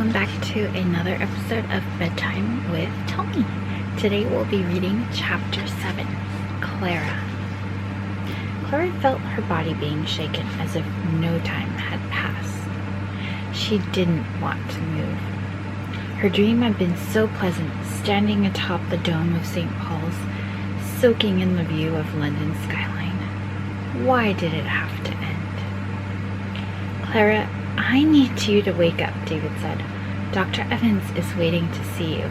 welcome back to another episode of Bedtime with Tomi. Today we'll be reading Chapter 7, Clara. Clara felt her body being shaken as if no time had passed. She didn't want to move. Her dream had been so pleasant, standing atop the dome of St. Paul's, soaking in the view of London's skyline. Why did it have to end? Clara, I need you to wake up, David said. Dr. Evans is waiting to see you.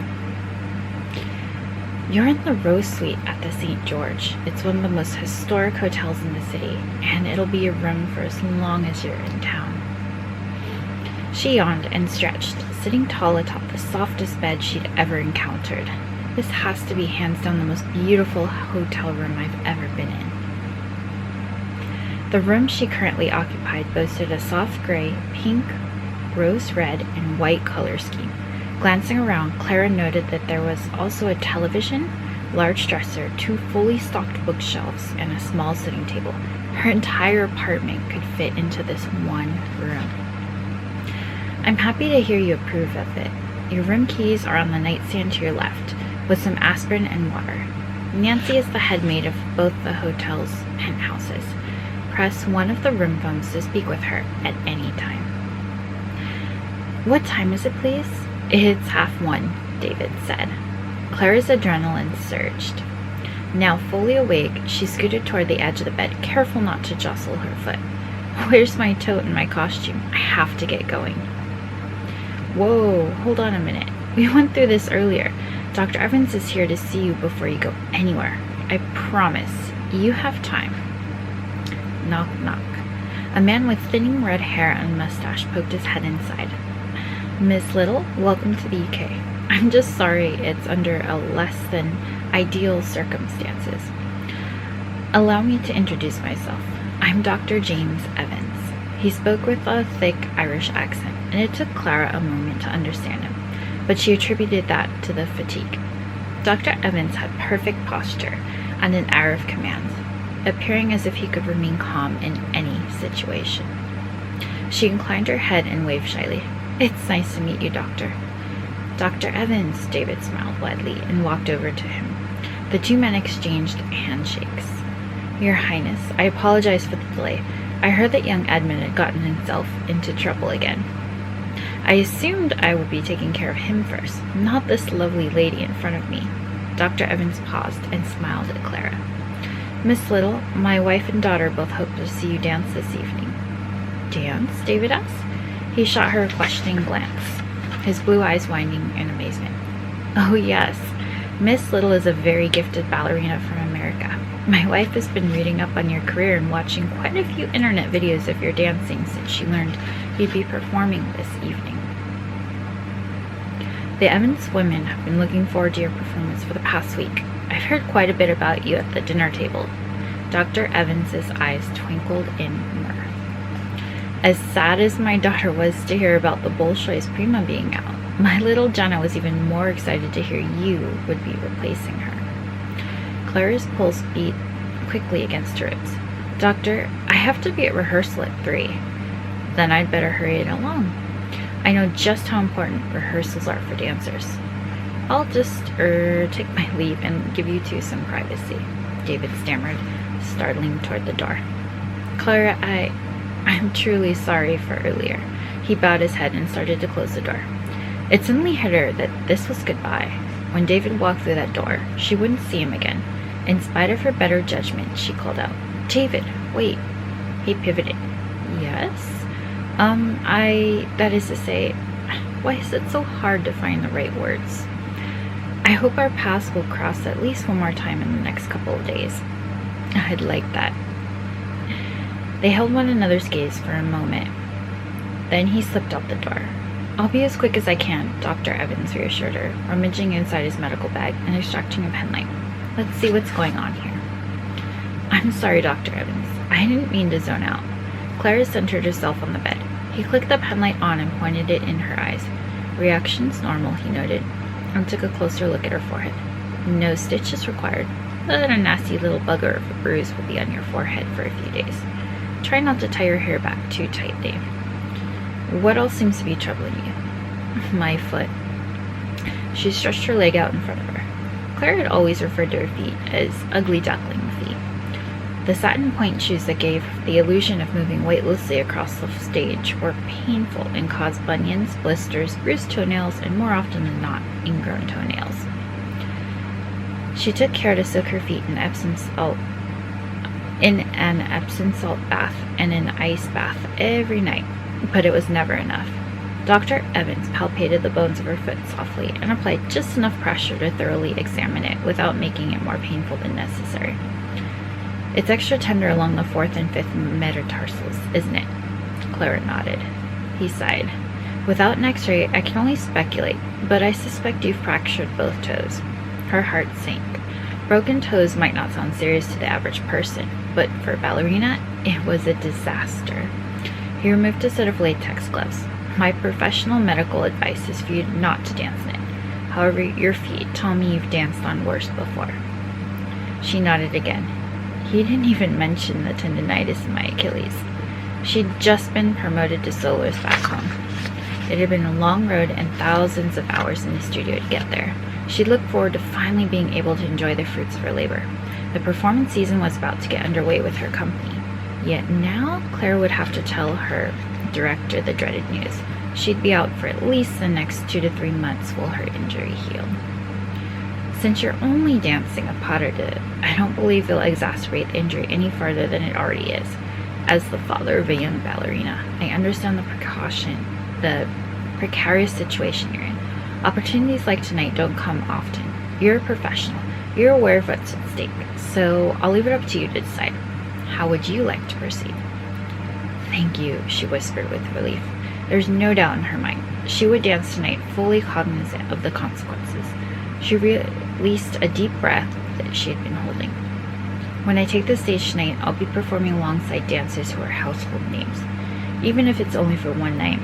You're in the Rose Suite at the St. George. It's one of the most historic hotels in the city, and it'll be your room for as long as you're in town. She yawned and stretched, sitting tall atop the softest bed she'd ever encountered. This has to be hands down the most beautiful hotel room I've ever been in. The room she currently occupied boasted a soft gray, pink, rose red, and white color scheme. Glancing around, Clara noted that there was also a television, large dresser, 2 fully stocked bookshelves, and a small sitting table. Her entire apartment could fit into this one room. I'm happy to hear you approve of it. Your room keys are on the nightstand to your left, with some aspirin and water. Nancy is the head maid of both the hotel's penthouses. Press one of the room phones to speak with her at any time. What time is it, please? It's 1:30, David said. Clara's adrenaline surged. Now fully awake, she scooted toward the edge of the bed, careful not to jostle her foot. Where's my tote and my costume? I have to get going. Whoa, hold on a minute. We went through this earlier. Dr. Evans is here to see you before you go anywhere. I promise. You have time. Knock, knock. A man with thinning red hair and mustache poked his head inside. Miss Little, welcome to the UK. I'm just sorry it's under a less than ideal circumstances. Allow me to introduce myself. I'm Dr. James Evans. He spoke with a thick Irish accent, and it took Clara a moment to understand him, but she attributed that to the fatigue. Dr. Evans had perfect posture and an air of command, appearing as if he could remain calm in any situation. She inclined her head and waved shyly. It's nice to meet you, Doctor. Dr. Evans, David smiled widely and walked over to him. The 2 men exchanged handshakes. Your Highness, I apologize for the delay. I heard that young Edmund had gotten himself into trouble again. I assumed I would be taking care of him first, not this lovely lady in front of me. Dr. Evans paused and smiled at Clara. Miss Little, my wife and daughter both hope to see you dance this evening. Dance? David asked. He shot her a questioning glance, his blue eyes widening in amazement. Oh yes, Miss Little is a very gifted ballerina from America. My wife has been reading up on your career and watching quite a few internet videos of your dancing since she learned you'd be performing this evening. The Evans women have been looking forward to your performance for the past week. I've heard quite a bit about you at the dinner table. Dr. Evans's eyes twinkled in mirth. As sad as my daughter was to hear about the Bolshoi's Prima being out, my little Jenna was even more excited to hear you would be replacing her. Clara's pulse beat quickly against her ribs. Doctor, I have to be at rehearsal at 3. Then I'd better hurry it along. I know just how important rehearsals are for dancers. I'll just, take my leave and give you 2 some privacy, David stammered, startling toward the door. Clara, I'm truly sorry for earlier. He bowed his head and started to close the door. It suddenly hit her that this was goodbye. When David walked through that door, she wouldn't see him again. In spite of her better judgment, she called out, David, wait. He pivoted. Yes? That is to say, why is it so hard to find the right words? I hope our paths will cross at least one more time in the next couple of days. I'd like that. They held one another's gaze for a moment. Then he slipped out the door. I'll be as quick as I can, Dr. Evans reassured her, rummaging inside his medical bag and extracting a penlight. Let's see what's going on here. I'm sorry, Dr. Evans. I didn't mean to zone out. Clara centered herself on the bed. He clicked the penlight on and pointed it in her eyes. Reactions normal, he noted, and took a closer look at her forehead. No stitches required, but a nasty little bugger of a bruise will be on your forehead for a few days. Try not to tie your hair back too tightly. What else seems to be troubling you? My foot. She stretched her leg out in front of her. Clara had always referred to her feet as ugly duckling feet. The satin point shoes that gave the illusion of moving weightlessly across the stage were painful and caused bunions, blisters, bruised toenails, and more often than not, ingrown toenails. She took care to soak her feet in an Epsom salt bath and an ice bath every night, but it was never enough. Dr. Evans palpated the bones of her foot softly and applied just enough pressure to thoroughly examine it without making it more painful than necessary. It's extra tender along the 4th and 5th metatarsals, isn't it? Clara nodded. He sighed. Without an x-ray, I can only speculate, but I suspect you've fractured both toes. Her heart sank. Broken toes might not sound serious to the average person, but for a ballerina, it was a disaster. He removed a set of latex gloves. My professional medical advice is for you not to dance in it. However, your feet tell me you've danced on worse before. She nodded again. He didn't even mention the tendinitis in my Achilles. She'd just been promoted to soloist back home. It had been a long road and thousands of hours in the studio to get there. She looked forward to finally being able to enjoy the fruits of her labor. The performance season was about to get underway with her company. Yet now, Clara would have to tell her director the dreaded news. She'd be out for at least the next 2 to 3 months while her injury healed. Since you're only dancing a pas de deux, I don't believe you'll exacerbate the injury any farther than it already is. As the father of a young ballerina, I understand the precarious situation you're in. Opportunities like tonight don't come often. You're a professional. You're aware of what's at stake. So I'll leave it up to you to decide. How would you like to proceed? Thank you, she whispered with relief. There's no doubt in her mind. She would dance tonight fully cognizant of the consequences. She released a deep breath that she had been holding. When I take the stage tonight, I'll be performing alongside dancers who are household names. Even if it's only for one night,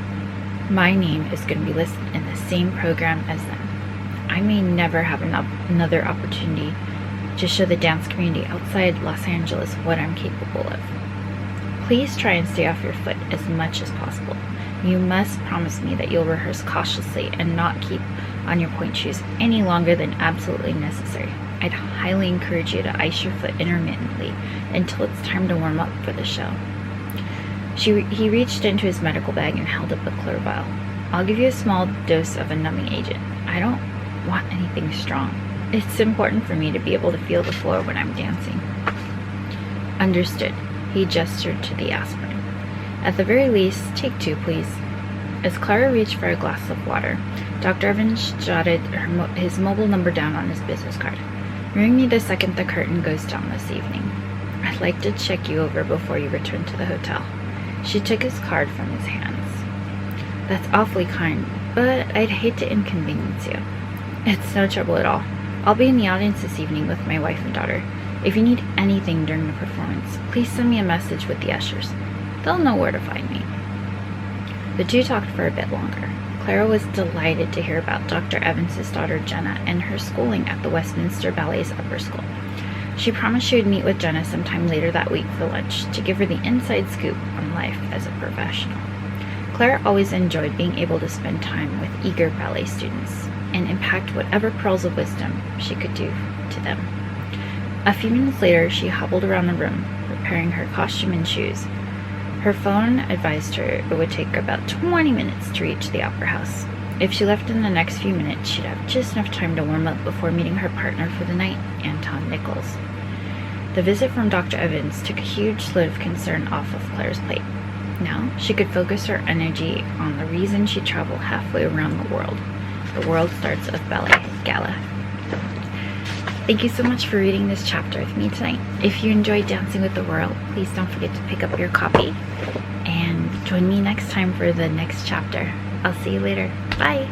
my name is going to be listed in the same program as them. I may never have another opportunity to show the dance community outside Los Angeles what I'm capable of. Please try and stay off your foot as much as possible. You must promise me that you'll rehearse cautiously and not keep on your point shoes any longer than absolutely necessary. I'd highly encourage you to ice your foot intermittently until it's time to warm up for the show. He reached into his medical bag and held up a clear vial. I'll give you a small dose of a numbing agent. I don't want anything strong. It's important for me to be able to feel the floor when I'm dancing. Understood. He gestured to the aspirin. At the very least, take 2, please. As Clara reached for a glass of water, Dr. Evans jotted his mobile number down on his business card. Ring me the second the curtain goes down this evening. I'd like to check you over before you return to the hotel. She took his card from his hands. That's awfully kind, but I'd hate to inconvenience you. It's no trouble at all. I'll be in the audience this evening with my wife and daughter. If you need anything during the performance, please send me a message with the ushers. They'll know where to find me. The two talked for a bit longer. Clara was delighted to hear about Dr. Evans's daughter Jenna and her schooling at the Westminster Ballet's upper school. She promised she would meet with Jenna sometime later that week for lunch to give her the inside scoop on life as a professional. Clara always enjoyed being able to spend time with eager ballet students and impact whatever pearls of wisdom she could do to them. A few minutes later, she hobbled around the room, preparing her costume and shoes. Her phone advised her it would take about 20 minutes to reach the opera house. If she left in the next few minutes, she'd have just enough time to warm up before meeting her partner for the night, Anton Nichols. The visit from Dr. Evans took a huge load of concern off of Clara's plate. Now she could focus her energy on the reason she traveled halfway around the world. The World Stars of Ballet Gala. Thank you so much for reading this chapter with me tonight. If you enjoyed Dancing with the World, please don't forget to pick up your copy and join me next time for the next chapter. I'll see you later. Bye!